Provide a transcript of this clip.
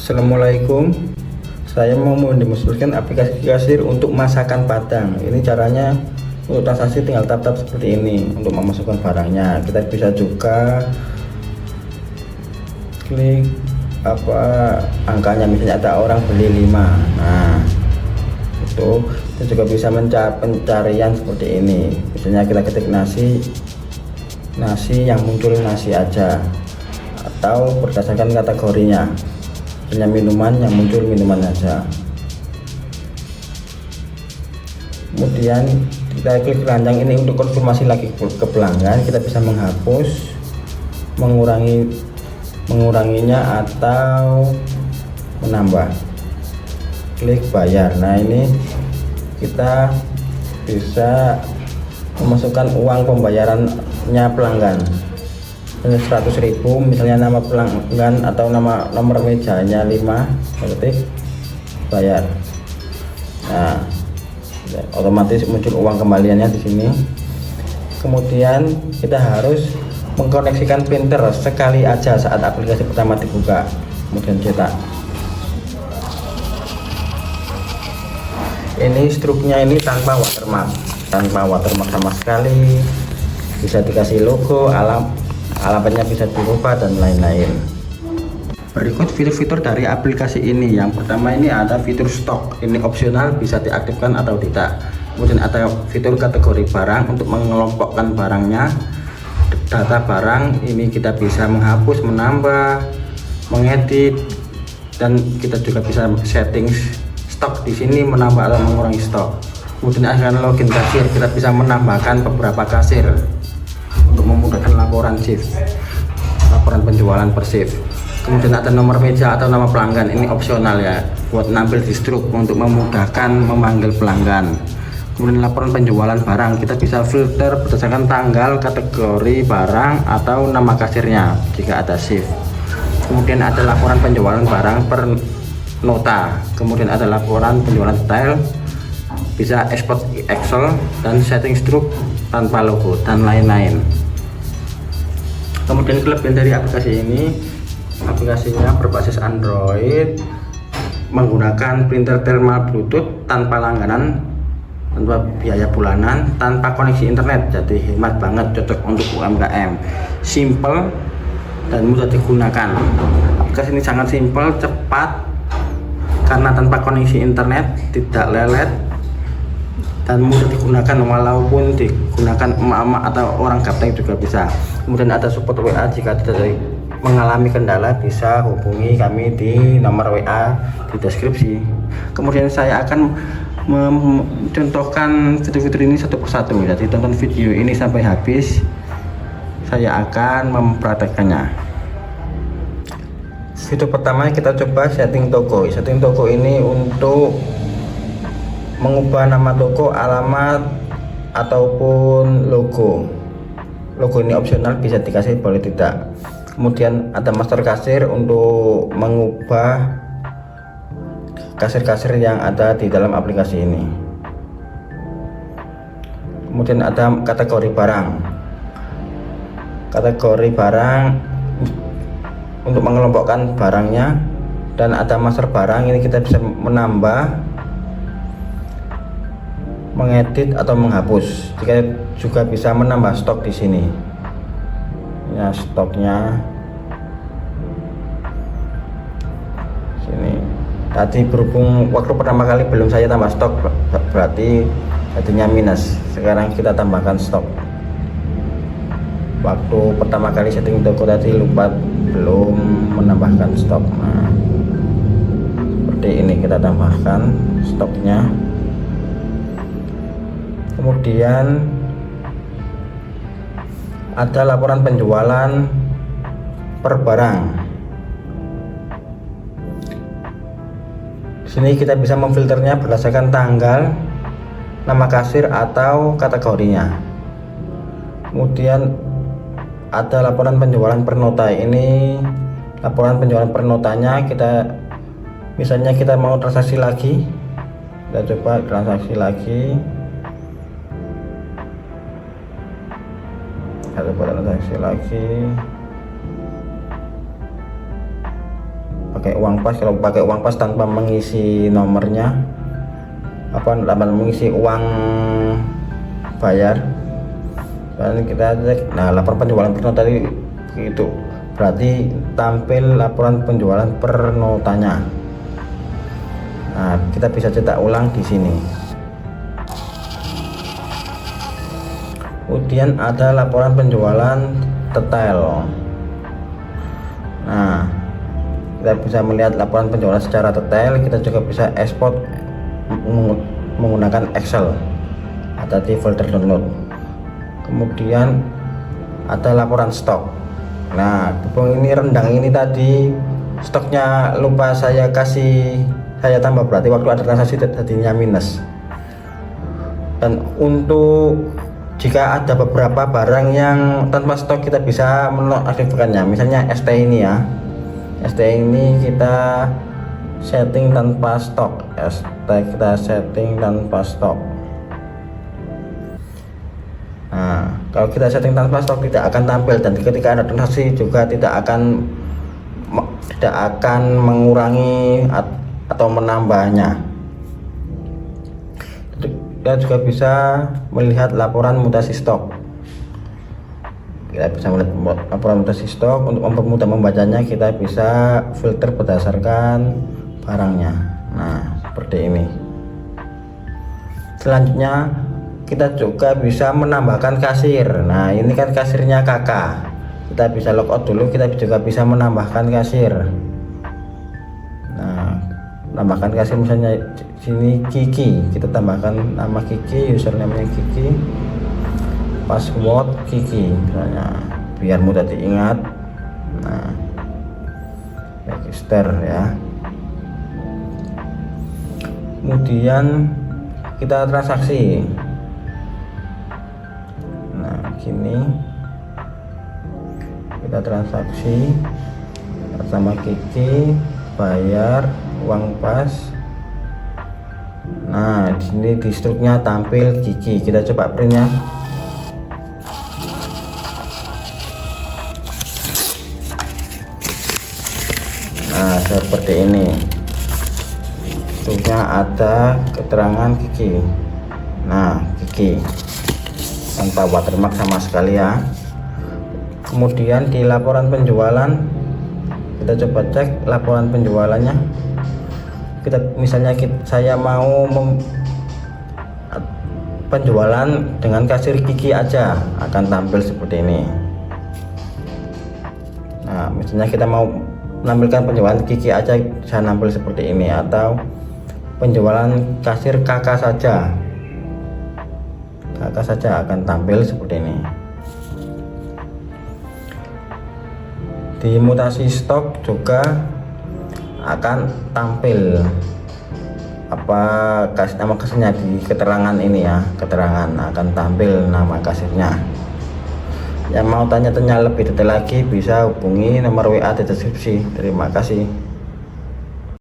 Assalamualaikum. Saya mau mendemonstrasikan aplikasi kasir untuk masakan Padang. Ini caranya untuk transaksi tinggal tap-tap seperti ini untuk memasukkan barangnya. Kita bisa juga klik angkanya, misalnya ada orang beli 5. Nah, itu kita juga bisa pencarian seperti ini. Misalnya kita ketik nasi yang muncul nasi aja, atau berdasarkan kategorinya. Misalnya minuman yang muncul minuman aja. Kemudian kita klik keranjang ini untuk konfirmasi lagi ke pelanggan. Kita bisa menghapus, menguranginya atau menambah. Klik bayar. Nah, ini kita bisa memasukkan uang pembayarannya pelanggan 100.000, misalnya nama pelanggan atau nomor mejanya 5, ketik bayar. Nah, otomatis muncul uang kembaliannya di sini. Kemudian kita harus mengkoneksikan printer sekali aja saat aplikasi pertama dibuka, kemudian cetak. Ini struknya ini tanpa watermark sama sekali. Bisa dikasih logo, alamatnya bisa dirubah dan lain-lain. Berikut fitur-fitur dari aplikasi ini. Yang pertama ini ada fitur stok, ini opsional, bisa diaktifkan atau tidak. Kemudian ada fitur kategori barang untuk mengelompokkan barangnya. Data barang ini kita bisa menghapus, menambah, mengedit, dan kita juga bisa settings stok di sini, menambah atau mengurangi stok. Kemudian akan login kasir, kita bisa menambahkan beberapa kasir untuk memudahkan laporan shift, laporan penjualan per shift. Kemudian ada nomor meja atau nama pelanggan, ini opsional ya, buat nampil di struk untuk memudahkan memanggil pelanggan. Kemudian laporan penjualan barang, kita bisa filter berdasarkan tanggal, kategori barang, atau nama kasirnya jika ada shift. Kemudian ada laporan penjualan barang per nota. Kemudian ada laporan penjualan detail, bisa ekspor Excel, dan setting struk tanpa logo dan lain-lain. Kemudian kelebihan dari aplikasi ini, aplikasinya berbasis Android, menggunakan printer thermal Bluetooth tanpa langganan, tanpa biaya bulanan, tanpa koneksi internet, jadi hemat banget, cocok untuk UMKM, simple dan mudah digunakan. Aplikasi ini sangat simple, cepat, karena tanpa koneksi internet, tidak lelet, dan mudah digunakan walaupun digunakan emak-emak atau orang gaptek juga bisa. Kemudian ada support WA, jika tidak mengalami kendala bisa hubungi kami di nomor WA di deskripsi. Kemudian saya akan mencontohkan fitur-fitur ini satu persatu, jadi tonton video ini sampai habis, saya akan mempraktekkannya. Fitur pertama kita coba setting toko. Setting toko ini untuk mengubah nama toko, alamat, ataupun logo. Logo ini opsional, bisa dikasih boleh tidak. Kemudian ada master kasir untuk mengubah kasir-kasir yang ada di dalam aplikasi ini. Kemudian ada kategori barang. Kategori barang untuk mengelompokkan barangnya, dan ada master barang, ini kita bisa menambah, mengedit atau menghapus. Kita juga bisa menambah stok di sini. Ya, stoknya sini. Tadi berhubung waktu pertama kali belum saya tambah stok, berarti jadinya minus. Sekarang kita tambahkan stok. Waktu pertama kali setting toko tadi lupa, belum menambahkan stok. Nah, seperti ini kita tambahkan stoknya. Kemudian ada laporan penjualan per barang. Di sini kita bisa memfilternya berdasarkan tanggal, nama kasir, atau kategorinya. Kemudian ada laporan penjualan per nota. Ini laporan penjualan per notanya, kita misalnya kita mau transaksi lagi, kita coba transaksi lagi. Ada transaksi lagi. pakai uang pas. Kalau pakai uang pas tanpa mengisi nomornya, tanpa mengisi uang bayar, dan kita cek. Nah, laporan penjualan per not tadi itu berarti tampil laporan penjualan per notanya. Nah, kita bisa cetak ulang di sini. Kemudian ada laporan penjualan detail. Nah, kita bisa melihat laporan penjualan secara detail. Kita juga bisa ekspor menggunakan Excel, ada di folder download. Kemudian ada laporan stok. Nah, berhubung ini rendang ini tadi stoknya lupa saya tambah, berarti waktu ada transaksi tadinya minus. Dan untuk jika ada beberapa barang yang tanpa stok, kita bisa menonaktifkannya. Misalnya ST ini ya, ST ini kita setting tanpa stok. ST kita setting tanpa stok. Nah, kalau kita setting tanpa stok tidak akan tampil, dan ketika ada transaksi juga tidak akan mengurangi atau menambahnya. Kita juga bisa melihat laporan mutasi stok. Kita bisa melihat laporan mutasi stok. Untuk mempermudah membacanya, kita bisa filter berdasarkan barangnya. Nah, seperti ini. Selanjutnya kita juga bisa menambahkan kasir. Nah, ini kan kasirnya kakak, kita bisa logout dulu. Kita juga bisa menambahkan kasir. Nah, tambahkan kasir, misalnya sini Kiki, kita tambahkan nama Kiki, username-nya Kiki, password Kiki misalnya, biar mudah diingat. Nah, register ya. Kemudian kita transaksi. Nah, gini kita transaksi sama Kiki, bayar uang pas. Nah, di sini di struknya tampil Kiki. Kita coba print ya. Nah, seperti ini. Struknya ada keterangan Kiki. Nah, Kiki tanpa watermark sama sekali ya. Kemudian di laporan penjualan, kita coba cek laporan penjualannya. Misalnya saya mau penjualan dengan kasir Kiki aja, akan tampil seperti ini. Nah, misalnya kita mau menampilkan penjualan Kiki aja, bisa nampil seperti ini, atau penjualan kasir kakak saja akan tampil seperti ini. Di mutasi stok juga akan tampil nama kasirnya di keterangan ini ya, keterangan akan tampil nama kasirnya. Yang mau tanya-tanya lebih detail lagi bisa hubungi nomor WA di deskripsi. Terima kasih.